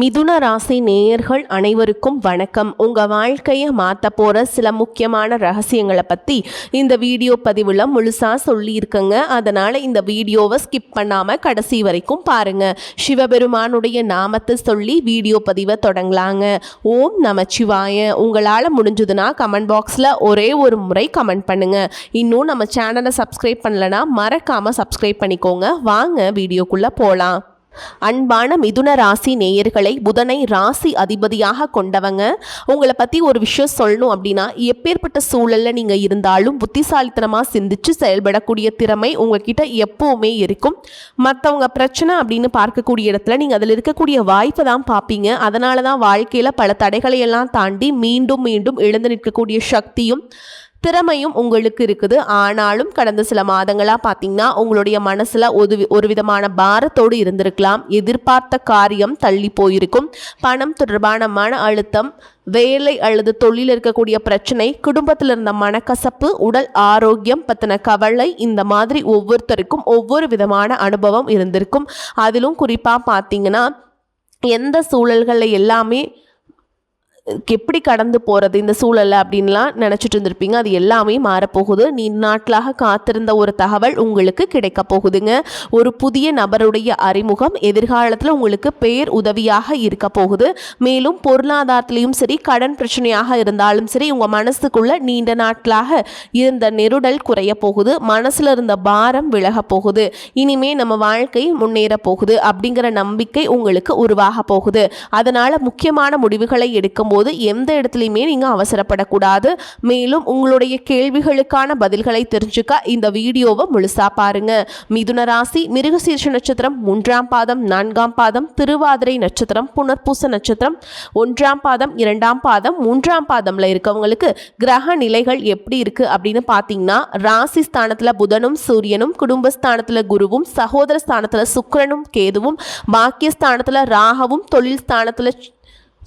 மிதுன ராசி நேயர்கள் அனைவருக்கும் வணக்கம். உங்கள் வாழ்க்கையை மாற்ற போகிற சில முக்கியமான ரகசியங்களை பற்றி இந்த வீடியோ பதிவில் முழுசாக சொல்லியிருக்கேங்க. அதனால் இந்த வீடியோவை ஸ்கிப் பண்ணாமல் கடைசி வரைக்கும் பாருங்கள். சிவபெருமானுடைய நாமத்தை சொல்லி வீடியோ பதிவை தொடங்கலாங்க. ஓம் நமச்சிவாய. உங்களால் முடிஞ்சதுன்னா கமெண்ட் பாக்ஸில் ஒரே ஒரு முறை கமெண்ட் பண்ணுங்கள். இன்னும் நம்ம சேனலை சப்ஸ்கிரைப் பண்ணலைன்னா மறக்காமல் சப்ஸ்கிரைப் பண்ணிக்கோங்க. வாங்க வீடியோக்குள்ளே போகலாம். அன்பான மிதுன ராசி நேயர்களை, புதனை ராசி அதிபதியாக கொண்டவங்க. உங்களை பற்றி ஒரு விஷயம் சொல்லணும் அப்படின்னா, எப்பேற்பட்ட சூழலில் நீங்கள் இருந்தாலும் புத்திசாலித்தனமாக சிந்திச்சு செயல்படக்கூடிய திறமை உங்ககிட்ட எப்போவுமே இருக்கும். மற்றவங்க பிரச்சனை அப்படின்னு பார்க்கக்கூடிய இடத்துல நீங்கள் அதில் இருக்கக்கூடிய வாய்ப்பை தான் பார்ப்பீங்க. அதனால தான் வாழ்க்கையில் பல தடைகளை எல்லாம் தாண்டி மீண்டும் மீண்டும் எழுந்து நிற்கக்கூடிய சக்தியும் திறமையும் உங்களுக்கு இருக்குது. ஆனாலும் கடந்த சில மாதங்களாக பார்த்தீங்கன்னா உங்களுடைய மனசில் ஒரு விதமான பாரத்தோடு இருந்திருக்கலாம். எதிர்பார்த்த காரியம் தள்ளி போயிருக்கும். பணம் தொடர்பான மன அழுத்தம், வேலை அல்லது தொழில் இருக்கக்கூடிய பிரச்சனை, குடும்பத்தில் இருந்த மனக்கசப்பு, உடல் ஆரோக்கியம் பற்றின கவலை, இந்த மாதிரி ஒவ்வொருத்தருக்கும் ஒவ்வொரு விதமான அனுபவம் இருந்திருக்கும். அதிலும் குறிப்பாக பார்த்தீங்கன்னா எந்த சூழல்களில் எல்லாமே எப்படி கடந்து போகிறது இந்த சூழலை அப்படின்லாம் நினச்சிட்டு இருந்திருப்பீங்க. அது எல்லாமே மாறப்போகுது. நாட்களாக காத்திருந்த ஒரு தகவல் உங்களுக்கு கிடைக்க போகுதுங்க. ஒரு புதிய நபருடைய அறிமுகம் எதிர்காலத்தில் உங்களுக்கு பேர் உதவியாக இருக்க போகுது. மேலும் பொருளாதாரத்திலையும் சரி, கடன் பிரச்சனையாக இருந்தாலும் சரி, உங்கள் மனசுக்குள்ள நீண்ட நாட்களாக இருந்த நெருடல் குறைய போகுது. மனசில் இருந்த பாரம் விலக போகுது. இனிமே நம்ம வாழ்க்கை முன்னேற போகுது அப்படிங்கிற நம்பிக்கை உங்களுக்கு உருவாக போகுது. அதனால் முக்கியமான முடிவுகளை எடுக்கும் போது எந்த இடத்துலையுமே நீங்க அவசரப்படக்கூடாது. மேலும் உங்களுடைய கேள்விகளுக்கான பதில்களை தெரிஞ்சுக்க இந்த வீடியோவை முழுசா பாருங்க. மிதுன ராசி மிருகசீர்ஷ நட்சத்திரம் 3ஆம் பாதம் 4ஆம் பாதம், திருவாதிரை நட்சத்திரம், புனர்பூச நட்சத்திரம் 1ஆம் பாதம் 2ஆம் பாதம் 3ஆம் பாதம்ல இருக்கவங்களுக்கு கிரக நிலைகள் எப்படி இருக்கு அப்படின்னு பார்த்தீங்கன்னா, ராசி ஸ்தானத்துல புதனும் சூரியனும், குடும்பஸ்தானத்துல குருவும், சகோதர ஸ்தானத்துல சுக்கிரனும் கேதுவும், பாக்கியஸ்தானத்துல ராகவும், தொழில் ஸ்தானத்துல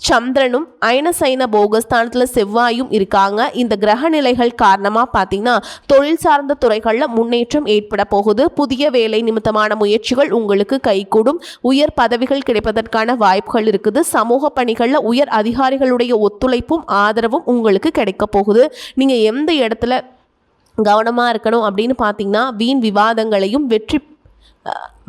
சந்திரனும், அயனசைன போகஸ்தானத்தில் செவ்வாயும் இருக்காங்க. இந்த கிரக நிலைகள் காரணமாக பார்த்தீங்கன்னா தொழில் சார்ந்த துறைகளில் முன்னேற்றம் ஏற்பட போகுது. புதிய வேலை நிமித்தமான முயற்சிகள் உங்களுக்கு கைகூடும். உயர் பதவிகள் கிடைப்பதற்கான வாய்ப்புகள் இருக்குது. சமூக பணிகளில் உயர் அதிகாரிகளுடைய ஒத்துழைப்பும் ஆதரவும் உங்களுக்கு கிடைக்க போகுது. நீங்கள் எந்த இடத்துல கவனமாக இருக்கணும் அப்படின்னு பார்த்தீங்கன்னா, வீண் விவாதங்களையும்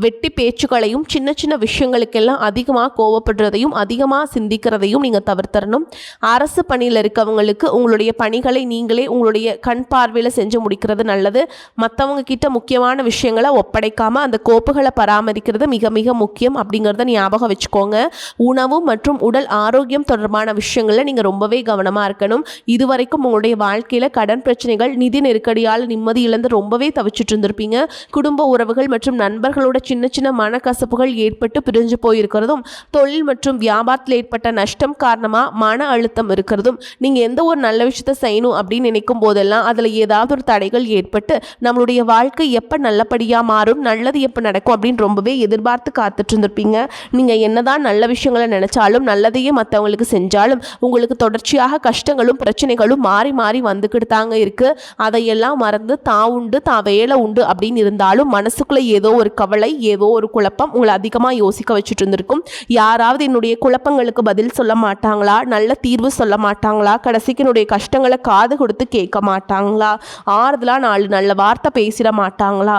வெட்டி பேச்சுக்களையும், சின்ன சின்ன விஷயங்களுக்கெல்லாம் அதிகமாக கோவப்படுறதையும் அதிகமாக சிந்திக்கிறதையும் நீங்கள் தவிர்த்தரணும். அரசு பணியில் இருக்கவங்களுக்கு உங்களுடைய பணிகளை நீங்களே உங்களுடைய கண் பார்வையில் செஞ்சு முடிக்கிறது நல்லது. மற்றவங்க கிட்ட முக்கியமான விஷயங்களை ஒப்படைக்காமல் அந்த கோப்புகளை பராமரிக்கிறது மிக மிக முக்கியம் அப்படிங்கிறத ஞாபகம் வச்சுக்கோங்க. உணவு மற்றும் உடல் ஆரோக்கியம் தொடர்பான விஷயங்களில் நீங்கள் ரொம்பவே கவனமாக இருக்கணும். இதுவரைக்கும் உங்களுடைய வாழ்க்கையில் கடன் பிரச்சனைகள், நிதி நெருக்கடியால் நிம்மதி இழந்து ரொம்பவே தவிச்சிட்டு இருந்திருப்பீங்க. குடும்ப உறவுகள் மற்றும் நண்பர்களோட சின்ன சின்ன மனக்கசப்புகள் ஏற்பட்டு பிரிஞ்சு போயிருக்கிறதும், தொழில் மற்றும் வியாபாரத்தில் ஏற்பட்ட நஷ்டம் காரணமாக மன அழுத்தம் இருக்கிறதும், நீங்கள் எந்த ஒரு நல்ல விஷயத்தை செய்யணும் அப்படின்னு நினைக்கும் போதெல்லாம் அதில் ஏதாவது ஒரு தடைகள் ஏற்பட்டு நம்மளுடைய வாழ்க்கை எப்போ நல்லபடியாக மாறும், நல்லது எப்போ நடக்கும் அப்படின்னு ரொம்பவே எதிர்பார்த்து காத்துட்டு இருந்திருப்பீங்க. நீங்கள் என்னதான் நல்ல விஷயங்களை நினைச்சாலும், நல்லதையே மற்றவங்களுக்கு செஞ்சாலும் உங்களுக்கு தொடர்ச்சியாக கஷ்டங்களும் பிரச்சனைகளும் மாறி மாறி வந்துக்கிட்டு தாங்க இருக்கு. அதையெல்லாம் மறந்து தான் உண்டு தான் வேலை உண்டு அப்படின்னு இருந்தாலும் மனசுக்குள்ளே ஏதோ ஒரு கவலை, ஏதோ ஒரு குழப்பம் உங்களை அதிகமாக யோசிக்க வச்சுட்டு இருந்திருக்கும். யாராவது என்னுடைய குழப்பங்களுக்கு பதில் சொல்ல மாட்டாங்களா, நல்ல தீர்வு சொல்ல மாட்டாங்களா, கடைசிக்கு என்னுடைய கஷ்டங்களை காது கொடுத்து கேட்க மாட்டாங்களா, ஆறுதலாக 4 நல்ல வார்த்தை பேசிட மாட்டாங்களா,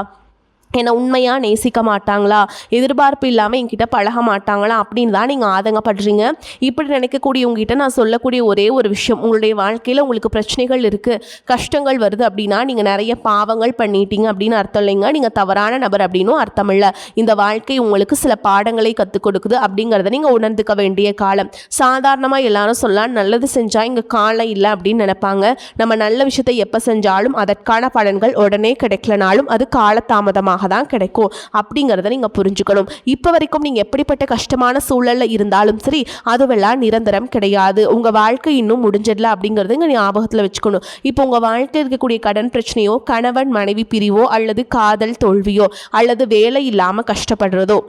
என்னை உண்மையாக நேசிக்க மாட்டாங்களா, எதிர்பார்ப்பு இல்லாமல் என்கிட்ட பழக மாட்டாங்களா அப்படின்னு தான் நீங்கள் ஆதங்கப்படுறீங்க. இப்படி நினைக்கக்கூடிய உங்ககிட்ட நான் சொல்லக்கூடிய ஒரே ஒரு விஷயம், உங்களுடைய வாழ்க்கையில் உங்களுக்கு பிரச்சனைகள் இருக்குது, கஷ்டங்கள் வருது அப்படின்னா நீங்கள் நிறைய பாவங்கள் பண்ணிட்டீங்க அப்படின்னு அர்த்தம் இல்லைங்க. நீங்கள் தவறான நபர் அப்படின்னும் அர்த்தம் இல்லை. இந்த வாழ்க்கை உங்களுக்கு சில பாடங்களை கற்றுக் கொடுக்குது அப்படிங்கிறத நீங்கள் உணர்ந்துக்க வேண்டிய காலம். சாதாரணமாக எல்லாரும் சொல்லலாம், நல்லது செஞ்சால் இங்கே காலம் இல்லை அப்படின்னு நினைப்பாங்க. நம்ம நல்ல விஷயத்தை எப்போ செஞ்சாலும் அதற்கான பலன்கள் உடனே கிடைக்கலனாலும் அது காலதாமதமாக தான் கிடைக்கும் அப்படிங்கிறத நீங்க புரிஞ்சுக்கணும். இப்போ வரைக்கும் நீங்க எப்படிப்பட்ட கஷ்டமான சூழல்ல இருந்தாலும் சரி, அதுவெல்லாம் நிரந்தரம் கிடையாது. உங்க வாழ்க்கை இன்னும் முடிஞ்சிடல அப்படிங்கறத இங்க ஞாபகத்துல வச்சுக்கணும். இப்போ உங்க வாழ்க்கையில் இருக்கக்கூடிய கடன் பிரச்சனையோ, கணவன் மனைவி பிரிவோ, அல்லது காதல் தோல்வியோ, அல்லது வேலை இல்லாம கஷ்டப்படுறதோ,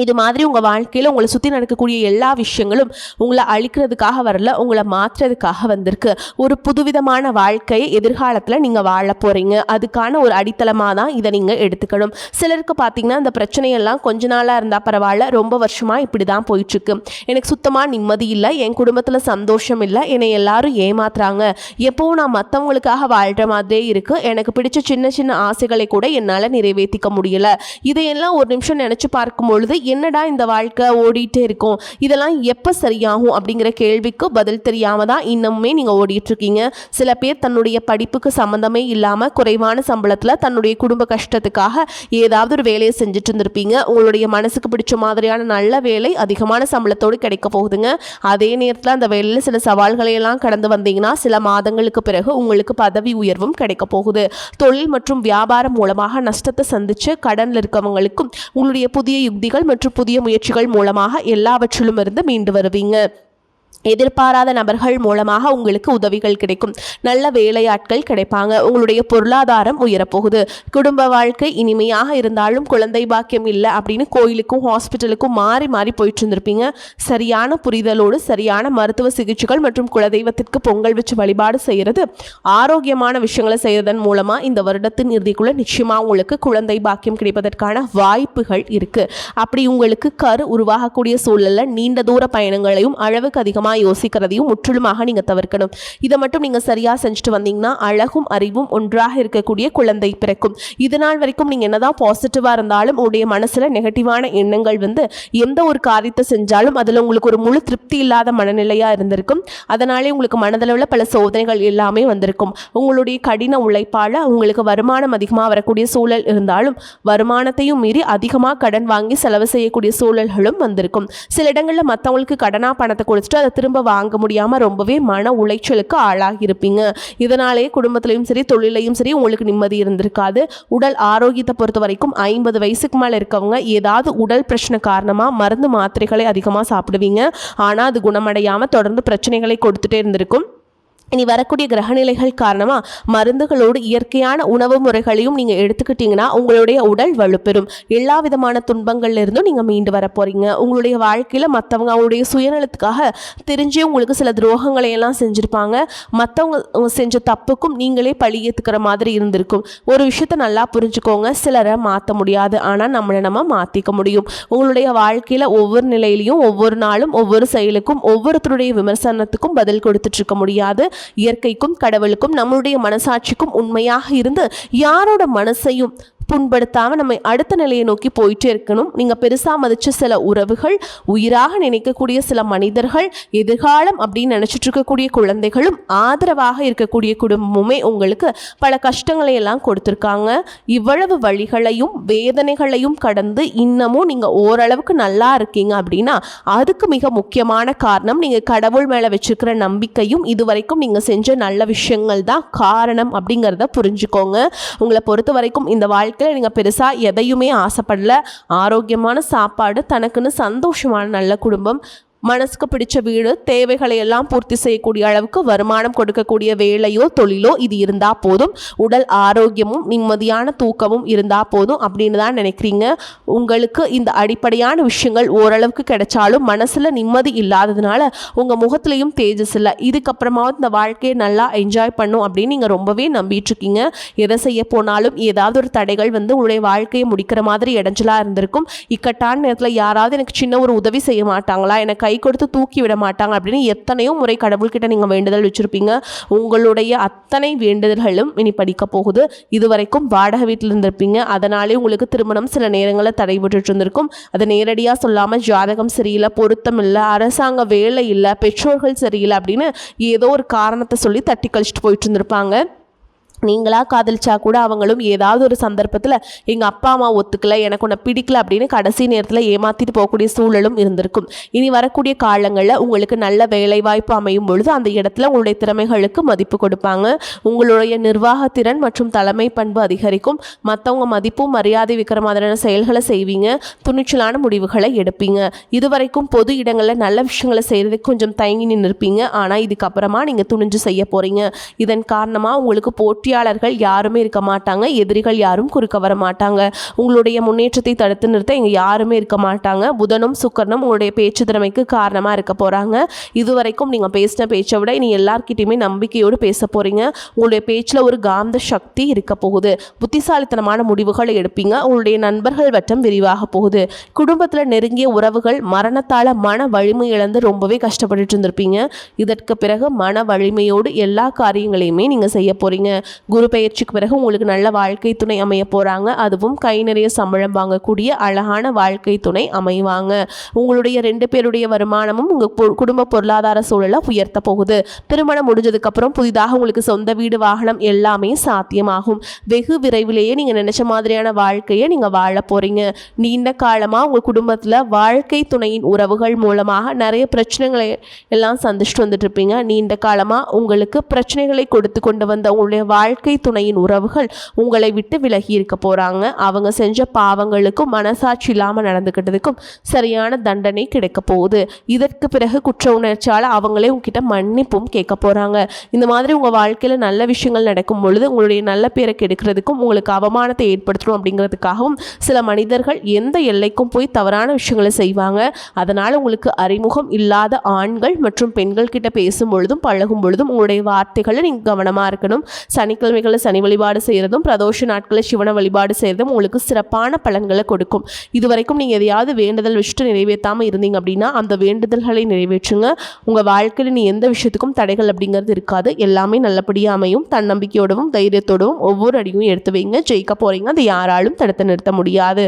இது மாதிரி உங்கள் வாழ்க்கையில் உங்களை சுற்றி நடக்கக்கூடிய எல்லா விஷயங்களும் உங்களை அழிக்கிறதுக்காக வரல, உங்களை மாற்றுறதுக்காக வந்திருக்கு. ஒரு புதுவிதமான வாழ்க்கையை எதிர்காலத்தில் நீங்கள் வாழ போகிறீங்க. அதுக்கான ஒரு அடித்தளமாக தான் இதை நீங்கள் எடுத்துக்கணும். சிலருக்கு பார்த்தீங்கன்னா இந்த பிரச்சனையெல்லாம் கொஞ்ச நாளாக இருந்தால் பரவாயில்ல, ரொம்ப வருஷமாக இப்படி தான் போயிட்டுருக்கு, எனக்கு சுத்தமாக நிம்மதி இல்லை, என் குடும்பத்தில் சந்தோஷம் இல்லை, என்னை எல்லாரும் ஏமாத்துறாங்க, எப்போவும் நான் மற்றவங்களுக்காக வாழ்கிற மாதிரியே இருக்குது, எனக்கு பிடிச்ச சின்ன சின்ன ஆசைகளை கூட என்னால் நிறைவேற்றிக்க முடியலை, இதையெல்லாம் ஒரு நிமிஷம் நினச்சி பார்க்கும் பொழுது என்னடா இந்த வாழ்க்கை ஓடிட்டே இருக்கும், இதெல்லாம் எப்போ சரியாகும் அப்படிங்கிற கேள்விக்கு பதில் தெரியாமல் தான் இன்னுமே நீங்கள் ஓடிட்டுருக்கீங்க. சில பேர் தன்னுடைய படிப்புக்கு சம்மந்தமே இல்லாமல் குறைவான சம்பளத்தில் தன்னுடைய குடும்ப கஷ்டத்துக்காக ஏதாவது ஒரு வேலையை செஞ்சுட்டு இருந்திருப்பீங்க. உங்களுடைய மனசுக்கு பிடிச்ச மாதிரியான நல்ல வேலை அதிகமான சம்பளத்தோடு கிடைக்க போகுதுங்க. அதே நேரத்தில் அந்த வேலையில் சில சவால்களையெல்லாம் கடந்து வந்தீங்கன்னா சில மாதங்களுக்கு பிறகு உங்களுக்கு பதவி உயர்வும் கிடைக்க போகுது. தொழில் மற்றும் வியாபாரம் மூலமாக நஷ்டத்தை சந்தித்து கடனில் இருக்கவங்களுக்கும் உங்களுடைய புதிய யுக்திகள் மற்றும் புதிய முயற்சிகள் மூலமாக எல்லாவற்றிலும் இருந்து மீண்டு வருவீங்க. எதிர்பாராத நபர்கள் மூலமாக உங்களுக்கு உதவிகள் கிடைக்கும். நல்ல வேலையாட்கள் கிடைப்பாங்க. உங்களுடைய பொருளாதாரம் உயரப்போகுது. குடும்ப வாழ்க்கை இனிமையாக இருந்தாலும் குழந்தை பாக்கியம் இல்லை அப்படின்னு கோயிலுக்கும் ஹாஸ்பிட்டலுக்கும் மாறி மாறி போயிட்டு இருந்திருப்பீங்க. சரியான புரிதலோடு சரியான மருத்துவ சிகிச்சைகள் மற்றும் குலதெய்வத்திற்கு பொங்கல் வச்சு வழிபாடு செய்கிறது, ஆரோக்கியமான விஷயங்களை செய்வதன் மூலமாக இந்த வருடத்தின் இறுதிக்குள்ள நிச்சயமாக உங்களுக்கு குழந்தை பாக்கியம் கிடைப்பதற்கான வாய்ப்புகள் இருக்குது. அப்படி உங்களுக்கு கரு உருவாகக்கூடிய சூழலில் நீண்ட தூர பயணங்களையும் அளவுக்கு அதிகமாக யோசிக்கிறதையும் முற்றிலுமாக நீங்க தவிர்க்கணும். இதை மட்டும் நீங்க சரியா செஞ்சுட்டு வந்தீங்கன்னா அழகும் அறிவும் ஒன்றாக இருக்கக்கூடிய குழந்தை பிறக்கும். இது நாள் வரைக்கும் நீங்க என்னதான் பாசிட்டிவா இருந்தாலும் உங்களுடைய மனசுல நெகட்டிவான எண்ணங்கள் வந்து எந்த ஒரு காரியத்தை செஞ்சாலும் அதுல உங்களுக்கு ஒரு முழு திருப்தி இல்லாத மனநிலையா இருந்திருக்கும். அதனாலே உங்களுக்கு மனதளவில் பல சோதனைகள் எல்லாமே வந்திருக்கும். உங்களுடைய கடின உழைப்பால உங்களுக்கு வருமானம் அதிகமாக வரக்கூடிய சூழல் இருந்தாலும் வருமானத்தையும் மீறி அதிகமாக கடன் வாங்கி செலவு செய்யக்கூடிய சூழல்களும் வந்திருக்கும். சில இடங்களில் மற்றவங்களுக்கு கடனா பணத்தை கொடுத்துட்டு அதை திரும்ப வாங்க முடியாமல் ரொம்பவே மன உளைச்சலுக்கு ஆளாகி இருப்பீங்க. இதனாலே குடும்பத்திலையும் சரி தொழிலையும் சரி உங்களுக்கு நிம்மதி இருந்திருக்காது. உடல் ஆரோக்கியத்தை பொறுத்த வரைக்கும் 50 வயசுக்கு மேலே இருக்கவங்க ஏதாவது உடல் பிரச்சனை காரணமாக மருந்து மாத்திரைகளை அதிகமாக சாப்பிடுவீங்க. ஆனால் அது குணமடையாமல் தொடர்ந்து பிரச்சனைகளை கொடுத்துட்டே இருந்திருக்கும். இனி வரக்கூடிய கிரகநிலைகள் காரணமாக மருந்துகளோடு இயற்கையான உணவு முறைகளையும் நீங்கள் எடுத்துக்கிட்டிங்கன்னா உங்களுடைய உடல் வலுப்பெறும். எல்லா விதமான துன்பங்கள்ல இருந்தும் நீங்கள் மீண்டு வர போகிறீங்க. உங்களுடைய வாழ்க்கையில் மற்றவங்க அவங்களுடைய சுயநலத்துக்காக தெரிஞ்சே உங்களுக்கு சில துரோகங்களையெல்லாம் செஞ்சுருப்பாங்க. மற்றவங்க செஞ்ச தப்புக்கும் நீங்களே பழி ஏற்றுக்கிற மாதிரி இருந்திருக்கும். ஒரு விஷயத்தை நல்லா புரிஞ்சுக்கோங்க, சிலரை மாற்ற முடியாது, ஆனால் நம்ம மாற்றிக்க முடியும். உங்களுடைய வாழ்க்கையில் ஒவ்வொரு நிலையிலையும் ஒவ்வொரு நாளும் ஒவ்வொரு செயலுக்கும் ஒவ்வொருத்தருடைய விமர்சனத்துக்கும் பதில் கொடுத்துட்ருக்க முடியாது. இயற்கைக்கும் கடவுளுக்கும் நம்மளுடைய மனசாட்சிக்கும் உண்மையாக இருந்து யாரோட மனசையும் புண்படுத்தாமல் நம்ம அடுத்த நிலையை நோக்கி போயிட்டே இருக்கணும். நீங்கள் பெருசாக மதித்த சில உறவுகள், உயிராக நினைக்கக்கூடிய சில மனிதர்கள், எதிர்காலம் அப்படின்னு நினச்சிட்டு இருக்கக்கூடிய குழந்தைகளும் ஆதரவாக இருக்கக்கூடிய குடும்பமுமே உங்களுக்கு பல கஷ்டங்களை எல்லாம் கொடுத்துருக்காங்க. இவ்வளவு வழிகளையும் வேதனைகளையும் கடந்து இன்னமும் நீங்கள் ஓரளவுக்கு நல்லா இருக்கீங்க அப்படின்னா அதுக்கு மிக முக்கியமான காரணம் நீங்கள் கடவுள் மேலே வச்சுருக்கிற நம்பிக்கையும் இதுவரைக்கும் நீங்கள் செஞ்ச நல்ல விஷயங்கள் தான் காரணம் அப்படிங்கிறத புரிஞ்சுக்கோங்க. உங்களை பொறுத்த வரைக்கும் இந்த வாழ்க்கை நீங்கள் பெருசாக எதையுமே ஆசைப்படல. ஆரோக்கியமான சாப்பாடு, தனக்குன்னு சந்தோஷமான நல்ல குடும்பம், மனசுக்கு பிடிச்ச வீடு, தேவைகளை எல்லாம் பூர்த்தி செய்யக்கூடிய அளவுக்கு வருமானம் கொடுக்கக்கூடிய வேலையோ தொழிலோ இது இருந்தால் போதும். உடல் ஆரோக்கியமும் நிம்மதியான தூக்கமும் இருந்தால் போதும் அப்படின்னு தான் நினைக்கிறீங்க. உங்களுக்கு இந்த அடிப்படையான விஷயங்கள் ஓரளவுக்கு கிடைச்சாலும் மனசில் நிம்மதி இல்லாததுனால உங்கள் முகத்துலேயும் தேஜஸ் இல்லை. இதுக்கப்புறமாவது இந்த வாழ்க்கையை நல்லா என்ஜாய் பண்ணும் அப்படின்னு நீங்கள் ரொம்பவே நம்பிட்டுருக்கீங்க. எதை செய்ய போனாலும் ஏதாவது ஒரு தடைகள் வந்து உங்களுடைய வாழ்க்கையை முடிக்கிற மாதிரி இடைஞ்சலாக இருந்திருக்கும். இக்கட்டான நேரத்தில் யாராவது எனக்கு சின்ன ஒரு உதவி செய்ய மாட்டாங்களா, எனக்கு கை கொடுத்து தூக்கி விட மாட்டாங்க அப்படின்னு எத்தனையோ முறை கடவுள்கிட்ட நீங்கள் வேண்டுதல் வச்சுருப்பீங்க. உங்களுடைய அத்தனை வேண்டுதல்களும் இனி படிக்க போகுது. இதுவரைக்கும் வாடகை வீட்டில் இருந்திருப்பீங்க. அதனாலே உங்களுக்கு திருமணம் சில நேரங்களில் தடைபட்டு இருந்திருக்கும். அதை நேரடியாக சொல்லாமல் ஜாதகம் சரியில்லை, பொருத்தம் இல்லை, அரசாங்க வேலை இல்லை, பெற்றோர்கள் சரியில்லை அப்படின்னு ஏதோ ஒரு காரணத்தை சொல்லி தட்டி கழிச்சிட்டு போயிட்டு இருந்திருப்பாங்க. நீங்களாக காதலிச்சா கூட அவங்களும் ஏதாவது ஒரு சந்தர்ப்பத்தில் எங்கள் அப்பா அம்மா ஒத்துக்கலை, எனக்கு உன்னை பிடிக்கல அப்படின்னு கடைசி நேரத்தில் ஏமாற்றிட்டு போகக்கூடிய சூழலும் இருந்திருக்கும். இனி வரக்கூடிய காலங்களில் உங்களுக்கு நல்ல வேலைவாய்ப்பு அமையும் பொழுது அந்த இடத்துல உங்களுடைய திறமைகளுக்கு மதிப்பு கொடுப்பாங்க. உங்களுடைய நிர்வாகத்திறன் மற்றும் தலைமை பண்பு அதிகரிக்கும். மற்றவங்க மதிப்பும் மரியாதை வைக்கிற மாதிரியான செயல்களை செய்வீங்க. துணிச்சலான முடிவுகளை எடுப்பீங்க. இதுவரைக்கும் பொது இடங்களில் நல்ல விஷயங்களை செய்கிறதுக்கு கொஞ்சம் தயங்கி நின்றுருப்பீங்க. ஆனால் இதுக்கப்புறமா நீங்கள் துணிஞ்சு செய்ய போகிறீங்க. இதன் காரணமாக உங்களுக்கு போட்டி வெற்றியாளர்கள் யாருமே இருக்க மாட்டாங்க, எதிரிகள் யாரும் குறுக்க வர மாட்டாங்க. உங்களுடைய முன்னேற்றத்தை தடுத்து நிறுத்த இங்கே யாருமே இருக்க மாட்டாங்க. புதனும் சுக்கிரனும் உங்களுடைய பேச்சு திறமைக்கு காரணமாக இருக்க போகிறாங்க. இதுவரைக்கும் நீங்கள் பேசின பேச்சை விட இனி எல்லார்கிட்டையுமே நம்பிக்கையோடு பேச போகிறீங்க. உங்களுடைய பேச்சில் ஒரு காந்த சக்தி இருக்க போகுது. புத்திசாலித்தனமான முடிவுகளை எடுப்பீங்க. உங்களுடைய நண்பர்கள் வட்டம் விரிவாக போகுது. குடும்பத்தில் நெருங்கிய உறவுகள் மரணத்தால் மன வலிமை இழந்து ரொம்பவே கஷ்டப்பட்டுட்டு இருந்திருப்பீங்க. இதற்கு பிறகு மன வலிமையோடு எல்லா காரியங்களையுமே நீங்கள் செய்ய போகிறீங்க. குரு பெயர்ச்சிக்கு பிறகு உங்களுக்கு நல்ல வாழ்க்கை துணை அமைய போகிறாங்க. அதுவும் கை நிறைய சம்பளம் வாங்கக்கூடிய அழகான வாழ்க்கை துணை அமைவாங்க. உங்களுடைய 2 பேருடைய வருமானமும் உங்கள் குடும்ப பொருளாதார சூழலை உயர்த்த போகுது. திருமணம் முடிஞ்சதுக்கப்புறம் புதிதாக உங்களுக்கு சொந்த வீடு வாகனம் எல்லாமே சாத்தியமாகும். வெகு விரைவிலேயே நீங்கள் நினைச்ச மாதிரியான வாழ்க்கையை நீங்கள் வாழ போகிறீங்க. நீண்ட காலமாக உங்கள் குடும்பத்தில் வாழ்க்கை துணையின் உறவுகள் மூலமாக நிறைய பிரச்சனைகளை எல்லாம் சந்திச்சுட்டு வந்துட்டு இருப்பீங்க. நீண்ட காலமாக உங்களுக்கு பிரச்சனைகளை கொடுத்து கொண்டு வந்த உங்களுடைய வாழ்க்கை துணையின் உறவுகள் உங்களை விட்டு விலகி இருக்க போகிறாங்க. அவங்க செஞ்ச பாவங்களுக்கும் மனசாட்சி இல்லாமல் நடந்துக்கிட்டதுக்கும் சரியான தண்டனை கிடைக்க போகுது. இதற்கு பிறகு குற்ற உணர்ச்சியால் அவங்களே உங்ககிட்ட மன்னிப்பும் கேட்க போகிறாங்க. இந்த மாதிரி உங்கள் வாழ்க்கையில் நல்ல விஷயங்கள் நடக்கும் பொழுது உங்களுடைய நல்ல பேரை கெடுக்கிறதுக்கும் உங்களுக்கு அவமானத்தை ஏற்படுத்தணும் அப்படிங்கிறதுக்காகவும் சில மனிதர்கள் எந்த எல்லைக்கும் போய் தவறான விஷயங்களை செய்வாங்க. அதனால் உங்களுக்கு அறிமுகம் இல்லாத ஆண்கள் மற்றும் பெண்கள் கிட்ட பேசும் பொழுதும் பழகும் பொழுதும் உங்களுடைய வார்த்தைகளை நீங்கள் கவனமாக இருக்கணும். சனிக்கிழமைகளில் சனி வழிபாடு செய்கிறதும் பிரதோஷ நாட்களில் சிவனை வழிபாடு செய்கிறதும் உங்களுக்கு சிறப்பான பலன்களை கொடுக்கும். இதுவரைக்கும் நீங்கள் எதையாவது வேண்டுதல் வச்சுட்டு நிறைவேற்றாமல் இருந்தீங்க அப்படின்னா அந்த வேண்டுதல்களை நிறைவேற்றுங்க. உங்கள் வாழ்க்கையில் நீ எந்த விஷயத்துக்கும் தடைகள் அப்படிங்கிறது இருக்காது. எல்லாமே நல்லபடியாக அமையும். தன்னம்பிக்கையோடவும் தைரியத்தோடவும் ஒவ்வொரு அடியும் எடுத்து வைங்க. ஜெயிக்க போகிறீங்க. அதை யாராலும் தடுத்து நிறுத்த முடியாது.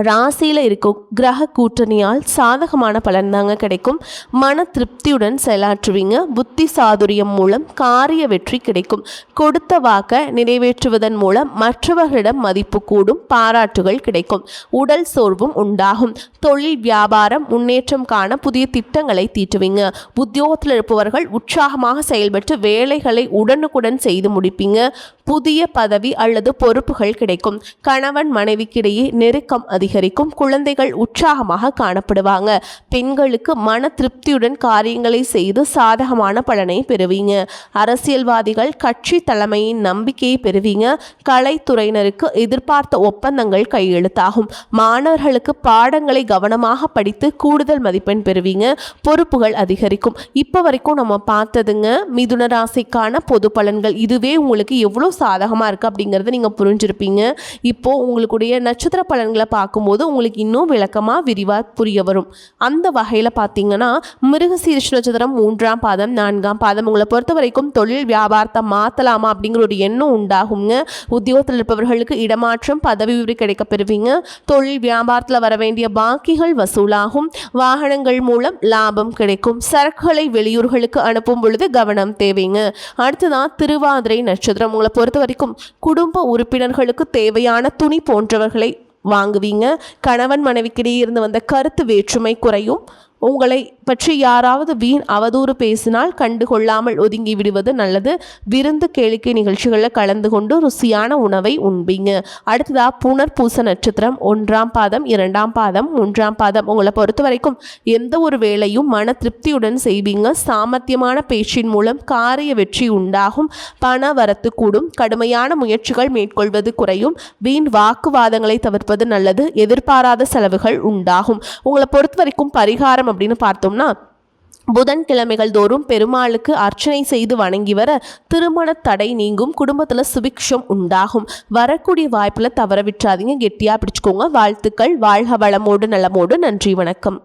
ராசியில் இருக்கும் கிரக கூட்டணியால் சாதகமான பலன் தாங்க கிடைக்கும். மன திருப்தியுடன் செயலாற்றுவீங்க. புத்தி சாதுரியம் மூலம் காரிய வெற்றி கிடைக்கும். கொடுத்த வாக்கை நிறைவேற்றுவதன் மூலம் மற்றவர்களிடம் மதிப்பு கூடும். பாராட்டுகள் கிடைக்கும். உடல் சோர்வும் உண்டாகும். தொழில் வியாபாரம் முன்னேற்றம் காண புதிய திட்டங்களை தீட்டுவீங்க. உத்தியோகத்தில் இருப்பவர்கள் உற்சாகமாக செயல்பட்டு வேலைகளை உடனுக்குடன் செய்து முடிப்பீங்க. புதிய பதவி அல்லது பொறுப்புகள் கிடைக்கும். கணவன் மனைவிக்கிடையே நெருக்கம் அதிகரிக்கும். குழந்தைகள் உற்சாகமாக காணப்படுவாங்க. பெண்களுக்கு மன திருப்தியுடன் காரியங்களை செய்து சாதகமான பலனை பெறுவீங்க. அரசியல்வாதிகள் கட்சி தலைமையின் நம்பிக்கையை பெறுவீங்க. கலைத்துறையினருக்கு எதிர்பார்த்த ஒப்பந்தங்கள் கையெழுத்தாகும். மாணவர்களுக்கு பாடங்களை கவனமாக படித்து கூடுதல் மதிப்பெண் பெறுவீங்க. பொறுப்புகள் அதிகரிக்கும். இப்போ வரைக்கும் நம்ம பார்த்ததுங்க மிதுன ராசிக்கான பொது பலன்கள். இதுவே உங்களுக்கு எவ்வளோ சாதகமாக இருக்குது அப்படிங்கிறத நீங்கள் புரிஞ்சிருப்பீங்க. இப்போது உங்களுடைய நட்சத்திர பலன்களை பார்க்கும்போது உங்களுக்கு இன்னும் விளக்கமாக விரிவாக புரிய வரும். அந்த வகையில் பார்த்தீங்கன்னா மிருகசீரிஷ நட்சத்திரம் 3ஆம் பாதம் 4ஆம் பாதம் உங்களை பொறுத்த வரைக்கும் தொழில் வியாபாரத்தை மாற்றலாமா அப்படிங்கிற ஒரு எண்ணம் உண்டாகுங்க. உத்தியோகத்தில் இருப்பவர்களுக்கு இடமாற்றம் பதவி உயர்வு கிடைக்க பெறுவீங்க. தொழில் வியாபாரத்தில் வர வேண்டிய பாக்கிகள் வசூலாகும். வாகனங்கள் மூலம் லாபம் கிடைக்கும். சரக்குகளை வெளியூர்களுக்கு அனுப்பும் பொழுது கவனம் தேவைங்க. அடுத்ததான் திருவாதிரை நட்சத்திரம் உங்களை பொறுத்த வரைக்கும் குடும்ப உறுப்பினர்களுக்கு தேவையான துணி போன்றவர்களை வாங்குவீங்க. கணவன் மனைவிக்கிடையே இருந்து வந்த கருத்து வேற்றுமை குறையும். உங்களை பற்றி யாராவது வீண் அவதூறு பேசினால் கண்டுகொள்ளாமல் ஒதுங்கி விடுவது நல்லது. விருந்து கேளிக்கை நிகழ்ச்சிகளில் கலந்து கொண்டு ருசியான உணவை உண்பீங்க. அடுத்ததாக புனர்பூச நட்சத்திரம் 1ஆம் பாதம் 2ஆம் பாதம் 3ஆம் பாதம் உங்களை பொறுத்த வரைக்கும் எந்த ஒரு வேலையும் மன திருப்தியுடன் செய்வீங்க. சாமர்த்தியமான பேச்சின் மூலம் காரிய வெற்றி உண்டாகும். பண வரத்து கூடும். கடுமையான முயற்சிகள் மேற்கொள்வது குறையும். வீண் வாக்குவாதங்களை தவிர்ப்பது நல்லது. எதிர்பாராத செலவுகள் உண்டாகும். உங்களை பொறுத்த வரைக்கும் பரிகாரம் அப்படின்னு பார்த்தோம்னா புதன்கிழமைகள் தோறும் பெருமாளுக்கு அர்ச்சனை செய்து வணங்கி வர திருமண தடை நீங்கும். குடும்பத்தில் சுபிக்ஷம் உண்டாகும். வரக்கூடிய வாய்ப்பில் தவற விட்டுறாதீங்க. கெட்டியாக பிடிச்சுக்கோங்க. வாழ்த்துக்கள். வாழ்க வளமோடு நலமோடு. நன்றி, வணக்கம்.